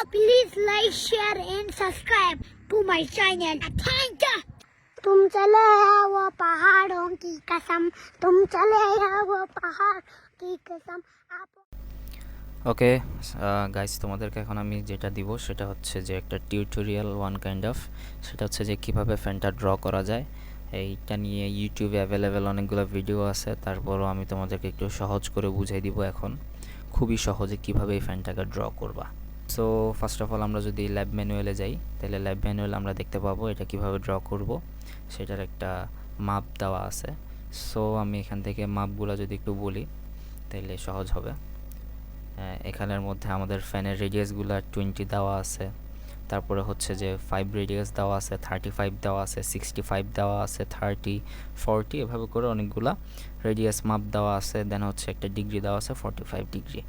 Please like, share and subscribe to my channel. Thank you. तुम चले आओ पहाड़ों की कसम, तुम चले आओ पहाड़ की कसम आप। ওকে গাইস, তোমাদেরকে এখন আমি যেটা দিব সেটা হচ্ছে যে একটা টিউটোরিয়াল ওয়ান কাইন্ড অফ। সেটা হচ্ছে যে কিভাবে ফ্যানটা ড্র করা যায়। এইটা নিয়ে ইউটিউবে অ্যাভেলেবেল অনেকগুলো ভিডিও আছে, তারপরও আমি তোমাদেরকে একটু সহজ করে বুঝাই দিব এখন, খুবই সহজে কিভাবে এই ফ্যানটাকে ড্র করবা। সো ফার্স্ট অফ অল আমরা যদি ল্যাব ম্যানুয়ালে যাই, তাহলে ল্যাব ম্যানুয়ালে আমরা দেখতে পাবো এটা কিভাবে ড্র করব, সেটার একটা মাপ দেওয়া আছে। সো আমি এখান থেকে মাপগুলো যদি একটু বলি তাহলে সহজ হবে। এখানের মধ্যে আমাদের ফ্যানের রেডিয়াসগুলো 20 দেওয়া আছে, তারপরে হচ্ছে যে 5 রেডিয়াস দেওয়া আছে, 35 দেওয়া আছে, 65 দেওয়া আছে, 30, 40 এভাবে করে অনেকগুলা রেডিয়াস মাপ দেওয়া আছে। দেন হচ্ছে একটা ডিগ্রি দেওয়া আছে 45 ডিগ্রি।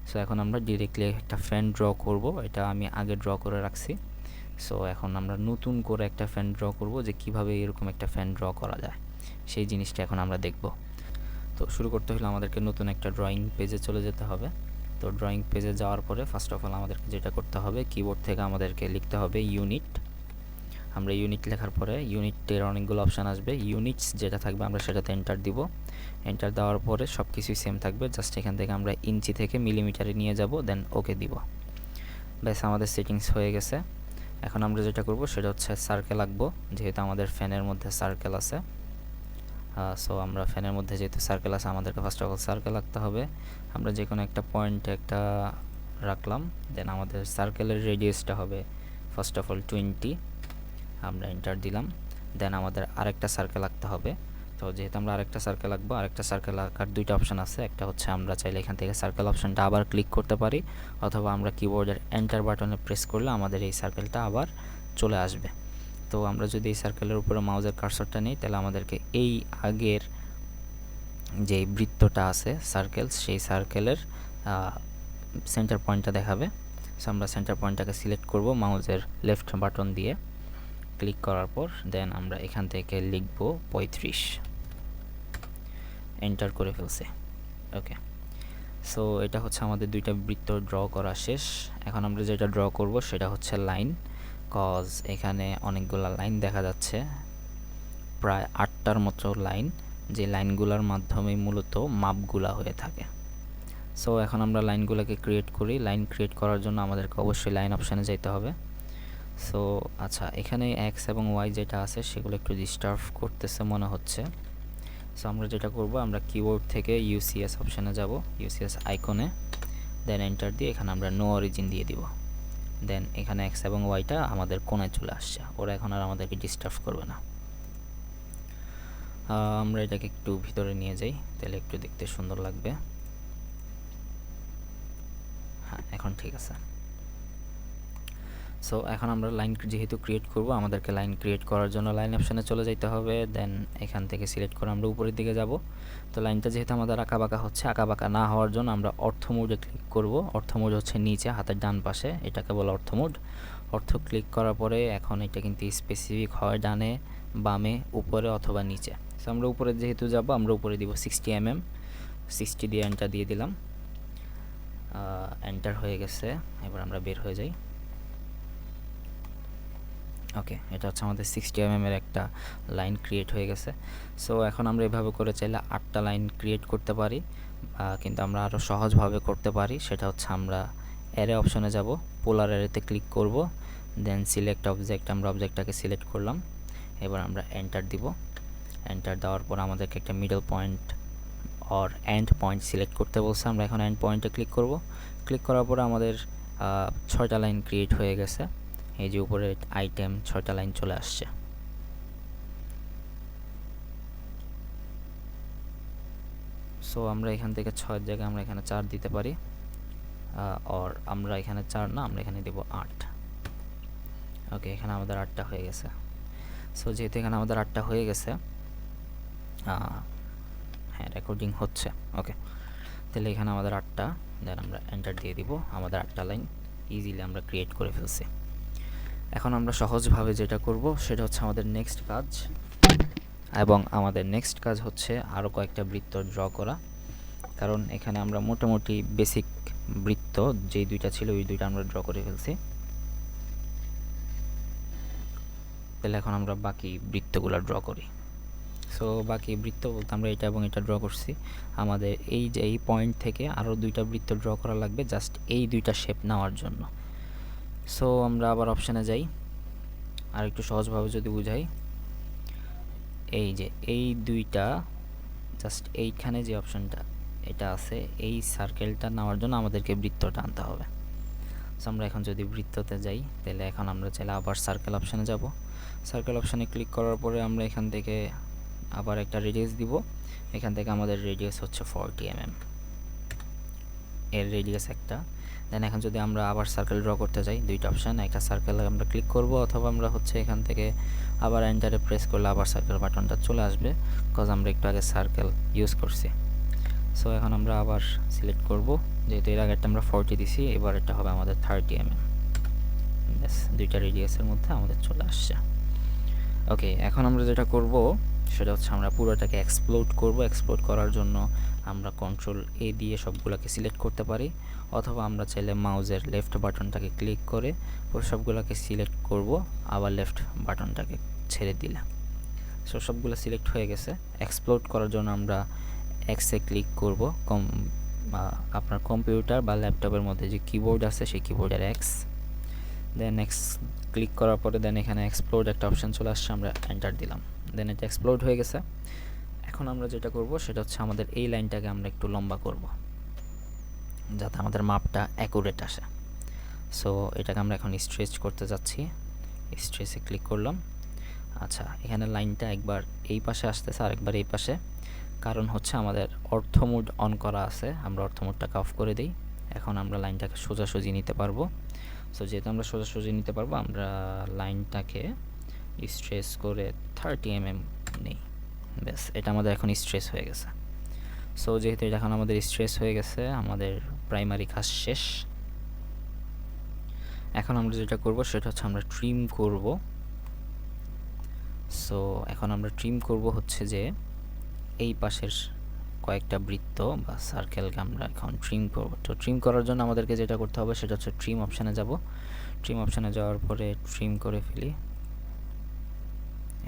সো এখন আমরা ডিরেক্টলি একটা ফ্যান ড্র করব, এটা আমি আগে ড্র করে রাখছি। সো এখন আমরা নতুন করে একটা ফ্যান ড্র করব, যে কিভাবে এরকম একটা ফ্যান ড্র করা যায় সেই জিনিসটা এখন আমরা দেখব। তো শুরু করতে হলে আমাদেরকে নতুন একটা ড্রয়িং পেজে চলে যেতে হবে। তো ড্রয়িং পেজে যাওয়ার পরে ফার্স্ট অফ অল আমাদেরকে যেটা করতে হবে, কিবোর্ড থেকে আমাদেরকে লিখতে হবে ইউনিট। আমরা ইউনিট লেখার পরে ইউনিটের অনেকগুলো অপশান আসবে, ইউনিটস যেটা থাকবে আমরা সেটাতে এন্টার দিব। এন্টার দেওয়ার পরে সব কিছুই সেম থাকবে, জাস্ট এখান থেকে আমরা ইঞ্চি থেকে মিলিমিটারে নিয়ে যাব, দেন ওকে দিব। ব্যাস আমাদের সেটিংস হয়ে গেছে। এখন আমরা যেটা করব সেটা হচ্ছে সার্কেল আঁকবো, যেহেতু আমাদের ফ্যানের মধ্যে সার্কেল আছে। সো আমরা ফ্যানের মধ্যে যেহেতু সার্কেল আছে আমাদেরকে ফার্স্ট অফ অল সার্কেল আঁকতে হবে। আমরা যে কোনো একটা পয়েন্টে একটা রাখলাম, দেন আমাদের সার্কেলের রেডিয়াসটা হবে ফার্স্ট অফ অল 20। আমরা এন্টার দিলাম, দেন আমাদের আরেকটা সার্কেল আঁকতে হবে। তো যেহেতু আমরা আরেকটা সার্কেল আঁকবো, আরেকটা সার্কেল আঁকার দুইটা অপশান আছে। একটা হচ্ছে আমরা চাইলে এখান থেকে সার্কেল অপশানটা আবার ক্লিক করতে পারি, অথবা আমরা কিবোর্ডের এন্টার বাটনে প্রেস করলে আমাদের এই সার্কেলটা আবার চলে আসবে। তো আমরা যদি এই সার্কেলের উপরে মাউসের কার্সরটা নিই, তাহলে আমাদেরকে এই আগের যে বৃত্তটা আছে সার্কেল, সেই সার্কেলের সেন্টার পয়েন্টটা দেখাবে। সো আমরা সেন্টার পয়েন্টটাকে সিলেক্ট করব মাউসের লেফট বাটন দিয়ে ক্লিক করার পর, দেন আমরা এখান থেকে লিখব 35, এন্টার করে ফেলছে। ওকে, সো এটা হচ্ছে আমাদের দুইটা বৃত্ত ড্র করা শেষ। এখন আমরা যেটা ড্র করব সেটা হচ্ছে লাইন, কজ এখানে অনেকগুলো লাইন দেখা যাচ্ছে, প্রায় 8টার মতো লাইন, যে লাইনগুলোর মাধ্যমে মূলত মাপগুলা হয়ে থাকে। সো এখন আমরা লাইনগুলোকে ক্রিয়েট করি। লাইন ক্রিয়েট করার জন্য আমাদেরকে অবশ্যই লাইন অপশানে যেতে হবে। সো আচ্ছা, এখানে এক্স এবং ওয়াই যেটা আছে সেগুলো একটু ডিস্টার্ব করতেছে মনে হচ্ছে। সো আমরা যেটা করব, আমরা কিবোর্ড থেকে ইউসিএস অপশানে যাব, ইউসিএস আইকনে, দেন এন্টার দিয়ে এখানে আমরা নো অরিজিন দিয়ে দিব। দেন এখানে এক্স এবং ওয়াইটা আমাদের কোণায় চলে আসছে, ওরা এখন আর আমাদেরকে ডিস্টার্ব করবে না। আমরা এটাকে একটু ভিতরে নিয়ে যাই, তাহলে একটু দেখতে সুন্দর লাগবে। হ্যাঁ, এখন ঠিক আছে। সো এখন আমরা লাইন যেহেতু ক্রিয়েট করব, আমাদেরকে লাইন ক্রিয়েট করার জন্য লাইন অপশানে চলে যেতে হবে। দেন এখান থেকে সিলেক্ট করে আমরা উপরের দিকে যাব। তো লাইনটা যেহেতু আমাদের আঁকাবাঁকা হচ্ছে, আঁকাবাঁকা না হওয়ার জন্য আমরা অর্থ মোডে ক্লিক করব। অর্থ মোড হচ্ছে নিচে হাতের ডান পাশে, এটাকে বলে অর্থ মোড। অর্থ ক্লিক করার পরে এখন এটা কিন্তু স্পেসিফিক হয় ডানে, বামে, উপরে অথবা নিচে। সো আমরা উপরে যেহেতু যাব, আমরা উপরে দিব 60 mm, 60 দিয়ে এন্টার দিয়ে দিলাম। এন্টার হয়ে গেছে, এবার আমরা বের হয়ে যাই। ওকে, এটা হচ্ছে আমাদের 60 mm এর একটা লাইন ক্রিয়েট হয়ে গেছে। সো এখন আমরা এভাবে করে চাইলে 8টা লাইন ক্রিয়েট করতে পারি, কিন্তু আমরা আরও সহজভাবে করতে পারি। সেটা হচ্ছে আমরা অ্যারে অপশনে যাব, পোলার অ্যারেতে ক্লিক করব, দেন সিলেক্ট অবজেক্ট, আমরা অবজেক্টটাকে সিলেক্ট করলাম। এবার আমরা এন্টার দিব। এন্টার দেওয়ার পর আমাদেরকে একটা middle point or end point select করতে বলছে, আমরা এখন এন্ড পয়েন্টে ক্লিক করব। ক্লিক করার পরে আমাদের 6টা লাইন ক্রিয়েট হয়ে গেছে। এই যে উপরে আইটেম 6টা লাইন চলে আসছে। সো আমরা এখান থেকে 6 জায়গায় আমরা এখানে 4 দিতে পারি, আর আমরা এখানে 4 না, আমরা এখানে দেব 8। ওকে, এখানে আমাদের 8টা হয়ে গেছে। সো যেহেতু এখানে আমাদের 8টা হয়ে গেছে, হ্যাঁ রেকর্ডিং হচ্ছে। ওকে, তাহলে এখানে আমাদের 8টা, দেন আমরা এন্টার দিয়ে দিব। আমাদের 8টা লাইন ইজিলি আমরা ক্রিয়েট করে ফেলছি। এখন আমরা সহজভাবে যেটা করব সেটা হচ্ছে আমাদের নেক্সট কাজ, এবং আমাদের নেক্সট কাজ হচ্ছে আরও কয়েকটা বৃত্ত ড্র করা। কারণ এখানে আমরা মোটামুটি বেসিক বৃত্ত যেই দুইটা ছিল ওই দুইটা আমরা ড্র করে ফেলছি। তাহলে এখন আমরা বাকি বৃত্তগুলো ড্র করি। সো বাকি বৃত্ত বলতে আমরা এটা এবং এটা ড্র করছি। আমাদের এই যে এই পয়েন্ট থেকে আরও দুইটা বৃত্ত ড্র করা লাগবে জাস্ট এই দুইটা শেপ নেওয়ার জন্য। সো আমরা আবার অপশানে যাই, আর একটু সহজভাবে যদি বুঝাই, এই যে এই দুইটা জাস্ট এইখানে যে অপশানটা এটা আছে, এই সার্কেলটা নেওয়ার জন্য আমাদেরকে বৃত্তটা আনতে হবে। সো আমরা এখন যদি বৃত্ততে যাই তাহলে এখন আমরা চাইলে আবার সার্কেল অপশানে যাব। সার্কেল অপশানে ক্লিক করার পরে আমরা এখান থেকে আবার একটা রেডিয়াস দিব। এখান থেকে আমাদের রেডিয়াস হচ্ছে 40 mm এর রেডিয়াস একটা। দেন এখন যদি আমরা আবার সার্কেল ড্র করতে যাই, দুইটা অপশান, একটা সার্কেল আমরা ক্লিক করব, অথবা আমরা হচ্ছে এখান থেকে আবার এন্টারে প্রেস করলে আবার সার্কেল বাটনটা চলে আসবে, বিকজ আমরা একটু আগে সার্কেল ইউজ করছি। সো এখন আমরা আবার সিলেক্ট করব, যেহেতু এর আগেরটা আমরা 40 দিছি, এবার এটা হবে আমাদের 30 mm। ব্যাস, দুইটা রেডিয়াসের মধ্যে আমাদের চলে আসছে। ওকে, এখন আমরা যেটা করব সেটা হচ্ছে আমরা পুরোটাকে এক্সপ্লোড করব। এক্সপ্লোড করার জন্য আমরা কন্ট্রোল এ দিয়ে সবগুলোকে সিলেক্ট করতে পারি, অথবা আমরা চাইলে মাউজের লেফট বাটনটাকে ক্লিক করে পুরো সবগুলোকে সিলেক্ট করব, আবার লেফট বাটনটাকে ছেড়ে দিলাম। সো সবগুলো সিলেক্ট হয়ে গেছে। এক্সপ্লোড করার জন্য আমরা এক্সে ক্লিক করব, আপনার কম্পিউটার বা ল্যাপটপের মধ্যে যে কিবোর্ড আছে সেই কিবোর্ডের এক্স, দেন এক্স ক্লিক করার পরে দেন এখানে এক্সপ্লোড একটা অপশান চলে আসছে, আমরা এন্টার দিলাম, দেন এটা এক্সপ্লোড হয়ে গেছে। এখন আমরা যেটা করব সেটা হচ্ছে আমাদের এই লাইনটাকে আমরা একটু লম্বা করব যাতে আমাদের মাপটা অ্যাকুরেট আসে। সো এটাকে আমরা এখন স্ট্রেচ করতে যাচ্ছি, স্ট্রেচে ক্লিক করলাম। আচ্ছা, এখানে লাইনটা একবার এই পাশে আসতেছে আর একবার এই পাশে, কারণ হচ্ছে আমাদের অর্থ মোড অন করা আছে, আমরা অর্থ মোডটাকে অফ করে দিই। এখন আমরা লাইনটাকে সোজাসুজি নিতে পারবো। সো যেহেতু আমরা সোজাসুজি নিতে পারবো, আমরা লাইনটাকে স্ট্রেচ করে 30 mm নেই। ব্যাস, এটা আমাদের এখন স্ট্রেচ হয়ে গেছে। সো যেহেতু এটা এখন আমাদের স্ট্রেচ হয়ে গেছে, আমাদের প্রাইমারি কাজ শেষ। এখন আমরা যেটা করব সেটা হচ্ছে আমরা ট্রিম করব। সো এখন আমরা ট্রিম করব হচ্ছে যে এই পাশের কয়েকটা বৃত্ত বা সার্কেলকে আমরা এখন ট্রিম করব। তো ট্রিম করার জন্য আমাদেরকে যেটা করতে হবে সেটা হচ্ছে ট্রিম অপশানে যাব। ট্রিম অপশানে যাওয়ার পরে ট্রিম করে ফেলি।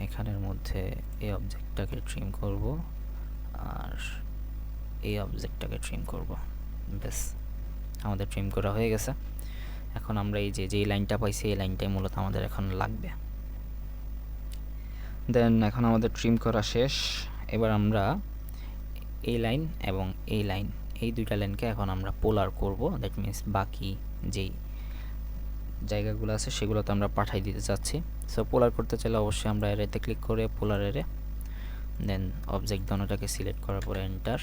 এখানের মধ্যে এই অবজেক্টটাকে ট্রিম করব আর এই অবজেক্টটাকে ট্রিম করব। ব্যাস, আমাদের ট্রিম করা হয়ে গেছে। এখন আমরা এই যেই লাইনটা পাইছি এই লাইনটাই মূলত আমাদের এখন লাগবে। দেন এখন আমাদের ট্রিম করা শেষ। এবার আমরা এই লাইন এবং এই লাইন, এই দুইটা লাইনকে এখন আমরা পোলার করব। দ্যাট মিন্স বাকি যেই জায়গাগুলো আছে সেগুলোতে আমরা পাঠাই দিতে চাচ্ছি। সো পোলার করতে চাইলে অবশ্যই আমরা এরেতে ক্লিক করে পোলার এরে, দেন অবজেক্ট দোনোটাকে সিলেক্ট করার পরে এন্টার,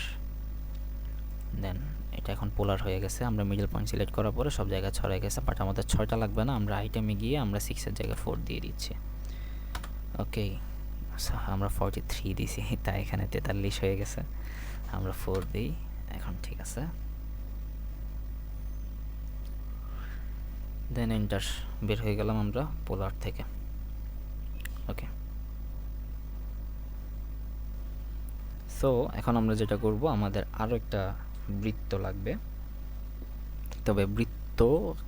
দেন এটা এখন পোলার হয়ে গেছে। আমরা মিডল পয়েন্ট সিলেক্ট করার পরে সব জায়গায় ছড়াই গেছে, বাট আমাদের 6টা লাগবে না, আমরা আইটেমে গিয়ে আমরা 6-এর জায়গায় 4 দিয়ে দিচ্ছি। ওকে, আমরা 43 দিছি, তাই এখানে 43 হয়ে গেছে। আমরা 4 দিই, এখন ঠিক আছে। দেন এন্টার, বের হয়ে গেলাম আমরা পোলার থেকে। ওকে, সো এখন আমরা যেটা করব, আমাদের আরও একটা বৃত্ত লাগবে। তবে বৃত্ত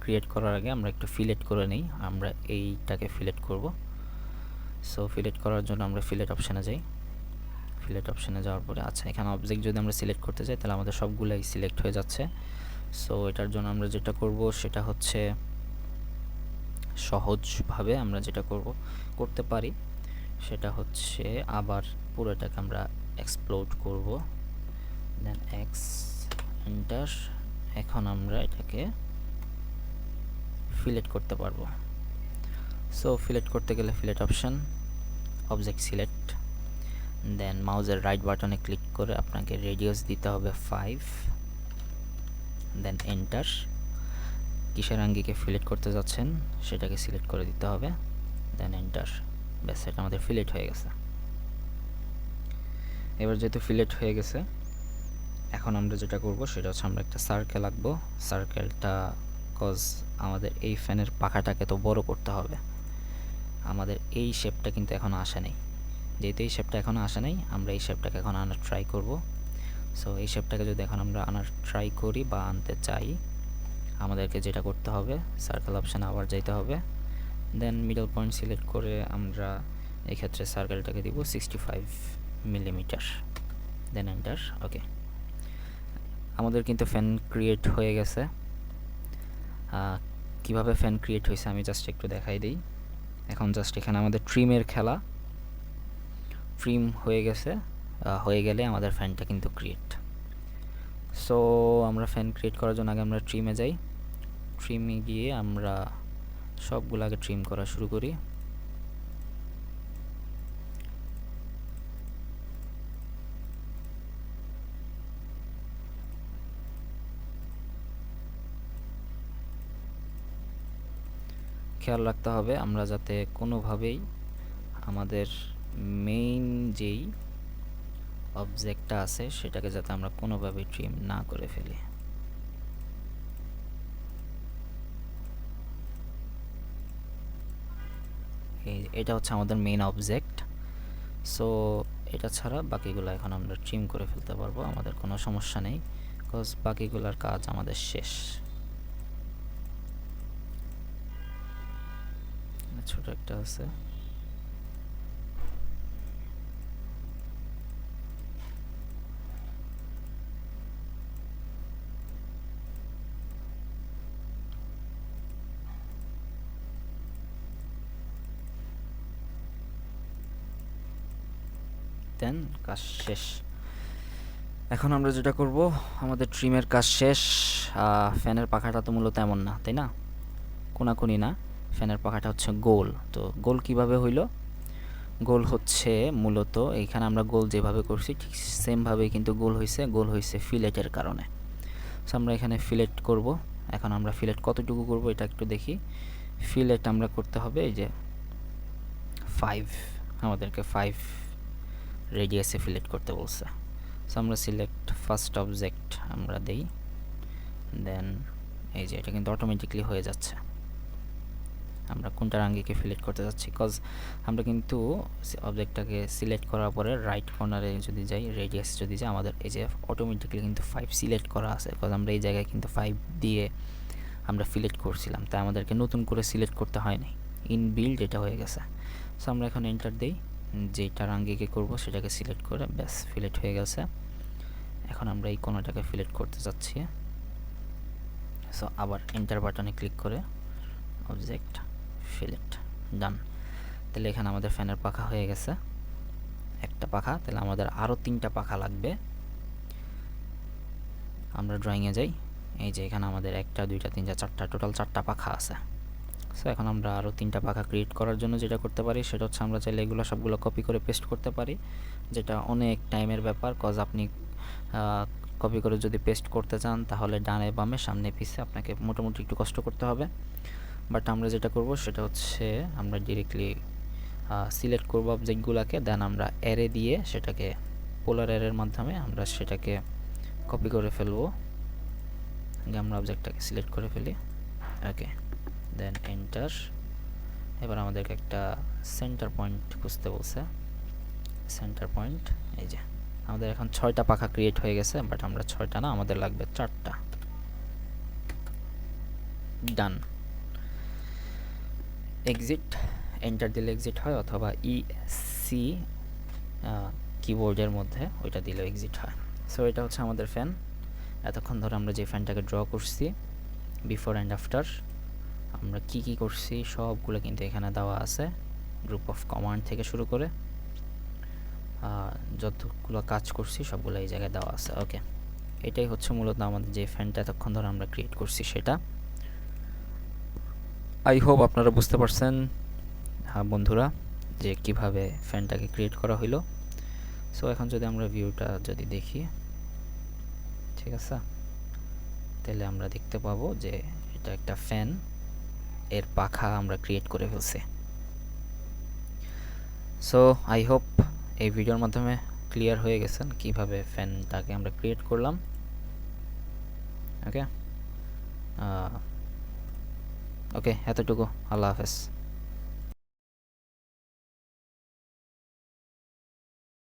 ক্রিয়েট করার আগে আমরা একটু ফিলেট করে নিই। আমরা এইটাকে ফিলেট করব। সো ফিলেট করার জন্য আমরা ফিলেট অপশানে যাই। ফিলেট অপশানে যাওয়ার পরে আচ্ছা, এখানে অবজেক্ট যদি আমরা সিলেক্ট করতে যাই তাহলে আমাদের সবগুলাই সিলেক্ট হয়ে যাচ্ছে। সো এটার জন্য আমরা যেটা করব সেটা হচ্ছে সহজভাবে আমরা যেটা করতে পারি সেটা হচ্ছে আবার পুরোটাকে আমরা এক্সপ্লোড করব, দেন এক্স এন্টার। এখন আমরা এটাকে ফিলেট করতে পারবো। সো ফিলেট করতে গেলে ফিলেট অপশান, অবজেক্ট সিলেক্ট, দেন মাউজের রাইট বাটনে ক্লিক করে আপনাকে রেডিয়াস দিতে হবে 5, দেন এন্টার। কিসের আঙ্গিকে ফিলেট করতে যাচ্ছেন সেটাকে সিলেক্ট করে দিতে হবে, দেন এন্টার। ব্যাস, এটা আমাদের ফিলেট হয়ে গেছে। এবার যেহেতু ফিলেট হয়ে গেছে, এখন আমরা যেটা করব সেটা হচ্ছে আমরা একটা সার্কেল আঁকবো। সার্কেলটা কজ আমাদের এই ফ্যানের পাখাটাকে তো বড় করতে হবে। আমাদের এই শেপটা কিন্তু এখনও আসে নাই, যেহেতু এই শেপটা এখনও আসে নাই, আমরা এই শেপটাকে এখন আনার ট্রাই করব। সো এই শেপটাকে যদি এখন আমরা আনার ট্রাই করি বা আনতে চাই আমাদেরকে যেটা করতে হবে, সার্কেল অপশানে আবার যাইতে হবে, দেন মিডল পয়েন্ট সিলেক্ট করে আমরা এক্ষেত্রে সার্কেলটাকে দিব 65 মিলিমিটার, দেন এন্টার। ওকে, আমাদের কিন্তু ফ্যান ক্রিয়েট হয়ে গেছে। কিভাবে ফ্যান ক্রিয়েট হয়েছে আমি জাস্ট একটু দেখাই দিই। এখন জাস্ট এখানে আমাদের ট্রিমের খেলা, ট্রিম হয়ে গেছে, হয়ে গেলে আমাদের ফ্যানটা কিন্তু ক্রিয়েট। সো আমরা ফ্যান ক্রিয়েট করার জন্য আগে আমরা ট্রিমে যাই, ট্রিমে গিয়ে আমরা সবগুলো আগে ট্রিম করা শুরু করি। খেয়াল রাখতে হবে আমরা যাতে কোনোভাবেই আমাদের মেইন যেই অবজেক্টটা আছে সেটাকে যাতে আমরা কোনোভাবেই ট্রিম না করে ফেলি। এটা হচ্ছে আমাদের মেইন অবজেক্ট। সো এটা ছাড়া বাকিগুলো এখন আমরা ট্রিম করে ফেলতে পারবো, আমাদের কোনো সমস্যা নেই, বিকজ বাকিগুলোর কাজ আমাদের শেষ। ছোট একটা আছে, দেন কাজ শেষ। এখন আমরা যেটা করব, আমাদের ট্রিমের কাজ শেষ। ফ্যানের পাখাটা তো মূলত এমন না, তাই না, কোনাকুনি না, ফ্যানের পাখাটা হচ্ছে গোল। তো গোল কিভাবে হইলো? গোল হচ্ছে মূলত এইখানে আমরা গোল যেভাবে করছি ঠিক সেমভাবেই কিন্তু গোল হয়েছে ফিলেটের কারণে। সো আমরা এখানে ফিলেট করব। এখন আমরা ফিলেট কতটুকু করব এটা একটু দেখি। ফিলেট আমরা করতে হবে এই যে 5, আমাদেরকে 5 রেডিয়াসে ফিলেট করতে বলছে। সো আমরা সিলেক্ট ফার্স্ট অবজেক্ট আমরা দেই, দেন এই যে এটা কিন্তু অটোমেটিকলি হয়ে যাচ্ছে। আমরা কোনটার আঙ্গিকে ফিলেট করতে যাচ্ছি, কজ আমরা কিন্তু অবজেক্টটাকে সিলেক্ট করার পরে রাইট কর্নারে যদি যাই, রেডিয়াস যদি যাই, আমাদের এই যে অটোমেটিকলি কিন্তু 5 সিলেক্ট করা আছে, কজ আমরা এই জায়গায় কিন্তু 5 দিয়ে আমরা ফিলেট করছিলাম, তাই আমাদেরকে নতুন করে সিলেক্ট করতে হয়নি, ইনবিল্ড এটা হয়ে গেছে। সো আমরা এখন এন্টার দিই, যেটার আঙ্গিকে করব সেটাকে সিলেক্ট করে ব্যাস ফিলেট হয়ে গেছে। এখন আমরা এই কোণাটাকে ফিলেট করতে যাচ্ছি। সো আবার এন্টার বাটনে ক্লিক করে অবজেক্ট ফিলেট, ডান। তাহলে এখানে আমাদের ফ্যানের পাখা হয়ে গেছে, একটা পাখা। তাহলে আমাদের আরও 3টা পাখা লাগবে। আমরা ড্রয়িংয়ে যাই, এই যে এখানে আমাদের 1টা 2টা 3টা 4টা, টোটাল 4টা পাখা আছে। সো এখন আমরা আরও 3টা পাখা ক্রিয়েট করার জন্য যেটা করতে পারি সেটা হচ্ছে আমরা চাইলে এগুলো সবগুলো কপি করে পেস্ট করতে পারি, যেটা অনেক টাইমের ব্যাপার, কজ আপনি কপি করে যদি পেস্ট করতে চান তাহলে ডানে বামে সামনে পিছে আপনাকে মোটামুটি একটু কষ্ট করতে হবে। বাট আমরা যেটা করব সেটা হচ্ছে আমরা ডিরেক্টলি সিলেক্ট করব অবজেক্টগুলোকে, দেন আমরা অ্যারে দিয়ে সেটাকে পোলার অ্যারের মাধ্যমে আমরা সেটাকে কপি করে ফেলবো। আগে আমরা অবজেক্টটাকে সিলেক্ট করে ফেলি, ওকে, দেন এন্টার। এবার আমাদেরকে একটা সেন্টার পয়েন্ট খুঁজতে বলছে, সেন্টার পয়েন্ট। এই যে আমাদের এখন 6টা পাখা ক্রিয়েট হয়ে গেছে, বাট আমরা 6টা না, আমাদের লাগবে 4টা। ডান। এক্সিট, এন্টার দিলে এক্সিট হয়, অথবা ইসি কিবোর্ডের মধ্যে ওইটা দিলেও এক্সিট হয়। সো এটা হচ্ছে আমাদের ফ্যান। এতক্ষণ ধরে আমরা যে ফ্যানটাকে ড্র করছি বিফোর অ্যান্ড আফটার, আমরা কি কি করছি সবগুলো কিন্তু এখানে দেওয়া আছে, গ্রুপ অফ কমান্ড থেকে শুরু করে যতগুলো কাজ করছি সবগুলো এই জায়গায় দেওয়া আছে। ওকে, এটাই হচ্ছে মূলত আমাদের যে ফ্যানটা এতক্ষণ ধরে আমরা ক্রিয়েট করছি সেটা। আই হোপ আপনারা বুঝতে পারছেন বন্ধুরা যে কিভাবে ফ্যানটাকে ক্রিয়েট করা হইলো। সো এখন যদি আমরা ভিউটা যদি দেখি, ঠিক আছে, তাহলে আমরা দেখতে পাবো যে এটা একটা ফ্যান, এর পাখা আমরা ক্রিয়েট করে ফেলছি। সো আই হোপ এই ভিডিওর মাধ্যমে ক্লিয়ার হয়ে গেছেন কিভাবে ফ্যানটাকে আমরা ক্রিয়েট করলাম। ওকে, এতটুকু। আল্লাহ হাফেজ।